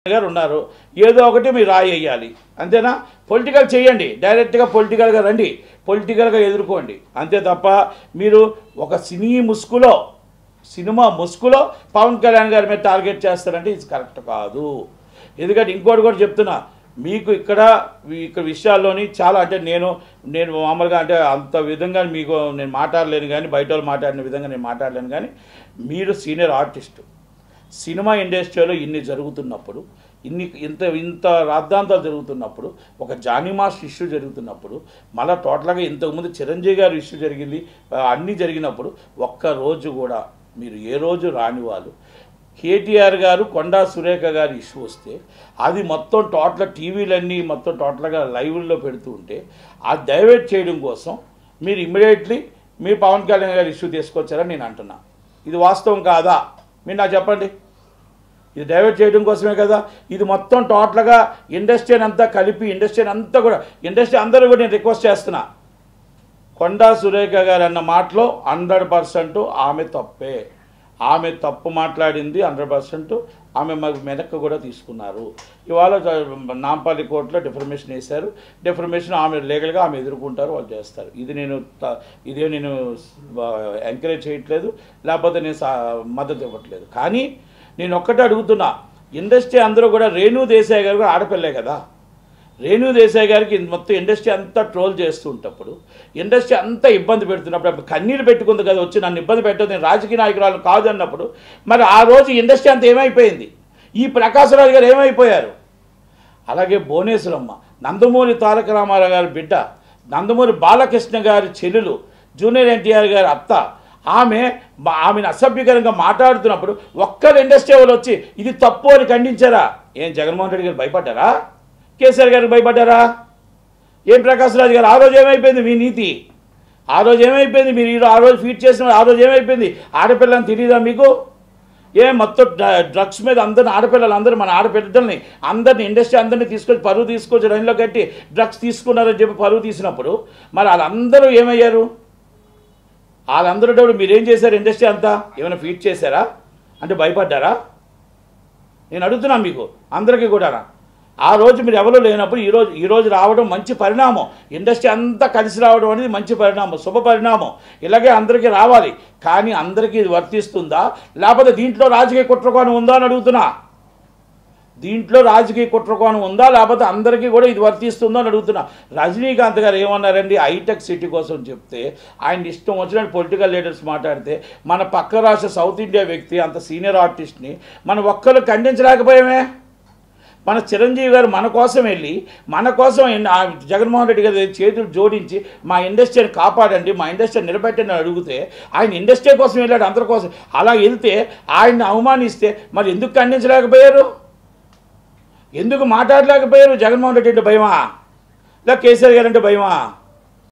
గారు ఉన్నారు, ఏదో ఒకటి మీరు రాయేయాలి అంతేనా. పొలిటికల్ చేయండి, డైరెక్ట్గా పొలిటికల్గా రండి, పొలిటికల్గా ఎదుర్కోండి అంతే తప్ప మీరు ఒక సినిమా ముసుగులో పవన్ కళ్యాణ్ గారి మీద టార్గెట్ చేస్తారంటే ఇది కరెక్ట్ కాదు. ఎందుకంటే ఇంకోటి కూడా చెప్తున్నా మీకు ఇక్కడ విషయాల్లోని చాలా అంటే నేను మామూలుగా అంటే అంత విధంగా మీకు నేను మాట్లాడలేను కానీ బయట వాళ్ళు మాట్లాడిన విధంగా నేను మాట్లాడలేను కానీ మీరు సీనియర్ ఆర్టిస్టు. సినిమా ఇండస్ట్రీలో ఇన్ని జరుగుతున్నప్పుడు ఇంత రాద్ధాంతాలు జరుగుతున్నప్పుడు ఒక జానీ మాస్టర్ ఇష్యూ జరుగుతున్నప్పుడు మళ్ళీ టోటల్గా ఇంతకుముందు చిరంజీవి గారు ఇష్యూ జరిగింది అన్నీ జరిగినప్పుడు ఒక్కరోజు కూడా మీరు ఏ రోజు రాని వాళ్ళు కేటీఆర్ గారు కొండా సురేఖ గారి ఇష్యూ వస్తే అది మొత్తం టోటల్ టీవీలన్నీ మొత్తం టోటల్గా లైవ్లో పెడుతూ ఉంటే అది డైవర్ట్ చేయడం కోసం మీరు ఇమ్మీడియట్లీ మీరు పవన్ కళ్యాణ్ గారి ఇష్యూ తీసుకొచ్చారని నేను అంటున్నా. ఇది వాస్తవం కాదా మీరు నాకు చెప్పండి. ఇది డైవర్ట్ చేయడం కోసమే కదా. ఇది మొత్తం టోటల్గా ఇండస్ట్రీని అంతా కలిపి ఇండస్ట్రీ అందరూ కూడా నేను రిక్వెస్ట్ చేస్తున్నా. కొండా సురేఖ గారు అన్న మాటలో 100% ఆమె తప్పే. ఆమె తప్పు మాట్లాడింది 100%. ఆమె వెనక్కి కూడా తీసుకున్నారు. ఇవాళ నాంపల్లి కోర్టులో డిఫర్మేషన్ వేశారు. డిఫర్మేషన్ ఆమె లీగల్గా ఆమె ఎదుర్కొంటారు, వాళ్ళు చేస్తారు. ఇదే నేను ఎంకరేజ్ చేయట్లేదు, లేకపోతే నేను మద్దతు ఇవ్వట్లేదు. కానీ నేను ఒక్కటే అడుగుతున్నా, ఇండస్ట్రీ అందరూ కూడా రేణు దేశాయ్ గారు కూడా ఆడపిల్లే కదా. రేణు దేశాయ్ గారికి మొత్తం ఇండస్ట్రీ అంతా ట్రోల్ చేస్తూ ఉంటప్పుడు ఇండస్ట్రీ అంతా ఇబ్బంది పెడుతున్నప్పుడు కన్నీరు పెట్టుకుంది కదా వచ్చి నన్ను ఇబ్బంది పెట్టదు, నేను రాజకీయ నాయకురాలు కాదు అన్నప్పుడు మరి ఆ రోజు ఇండస్ట్రీ అంతా ఏమైపోయింది? ఈ ప్రకాశరాజు గారు ఏమైపోయారు? అలాగే భువనేశ్వరమ్మ, నందమూరి తారక రామారావు గారి బిడ్డ, నందమూరి బాలకృష్ణ గారి చెల్లెలు, జూనియర్ ఎన్టీఆర్ గారి అత్త, ఆమెను అసభ్యకరంగా మాట్లాడుతున్నప్పుడు ఒక్కరు ఇండస్ట్రీ వాళ్ళు వచ్చి ఇది తప్పు అని ఖండించారా? ఏం జగన్మోహన్ రెడ్డి గారు భయపడ్డారా? కేసీఆర్ గారికి భయపడ్డారా? ఏం ప్రకాష్ రాజు గారు ఆ రోజు ఏమైపోయింది మీ నీతి? ఆ రోజు ఏమైపోయింది మీరు ఆ రోజు ఫీట్ చేసిన ఆ రోజు ఏమైపోయింది? ఆడపిల్లని తెలియదా మీకు? మొత్తం డ్రగ్స్ మీద అందరిని ఆడపిల్లలందరూ మన ఆడపిల్లల్ని అందరినీ ఇండస్ట్రీ అందరినీ తీసుకొచ్చి రైల్లో కట్టి డ్రగ్స్ తీసుకున్నారని చెప్పి పరువు తీసినప్పుడు మరి వాళ్ళందరూ ఏమయ్యారు? వాళ్ళందరూ మీరేం చేశారు? ఇండస్ట్రీ అంతా ఏమైనా ఫీట్ చేశారా? అంటే భయపడ్డారా? నేను అడుగుతున్నా మీకు అందరికీ కూడా. ఆ రోజు మీరు ఎవరూ లేనప్పుడు ఈరోజు రావడం మంచి పరిణామం. ఇండస్ట్రీ అంతా కలిసి రావడం అనేది మంచి పరిణామం, శుభ పరిణామం. ఇలాగే అందరికీ రావాలి. కానీ అందరికీ ఇది వర్తిస్తుందా? లేకపోతే దీంట్లో రాజకీయ కుట్రకోణం ఉందా అని అడుగుతున్నా. దీంట్లో రాజకీయ కుట్రకోణం ఉందా లేకపోతే అందరికీ కూడా ఇది వర్తిస్తుందో అని అడుగుతున్నా. రజనీకాంత్ గారు ఏమన్నారండి? హైటెక్ సిటీ కోసం చెప్తే ఆయన ఇష్టం వచ్చినట్టు పొలిటికల్ లీడర్స్ మాట్లాడితే మన పక్క రాష్ట్ర సౌత్ ఇండియా వ్యక్తి అంత సీనియర్ ఆర్టిస్ట్ని మనం ఒక్కరు ఖండించలేకపోయామే. మన చిరంజీవి గారు మన కోసం వెళ్ళి మన కోసం జగన్మోహన్ రెడ్డి గారి చేతులు జోడించి మా ఇండస్ట్రీని కాపాడండి, మా ఇండస్ట్రీని నిలబెట్టండి అని అడిగితే ఆయన ఇండస్ట్రీ కోసం వెళ్ళాడు, అందరి కోసం. అలా వెళ్తే ఆయన్ని అవమానిస్తే మరి ఎందుకు ఖండించలేకపోయారు? ఎందుకు మాట్లాడలేకపోయారు? జగన్మోహన్ రెడ్డి అంటే భయమా? లేదా కేసీఆర్ గారు అంటే భయమా?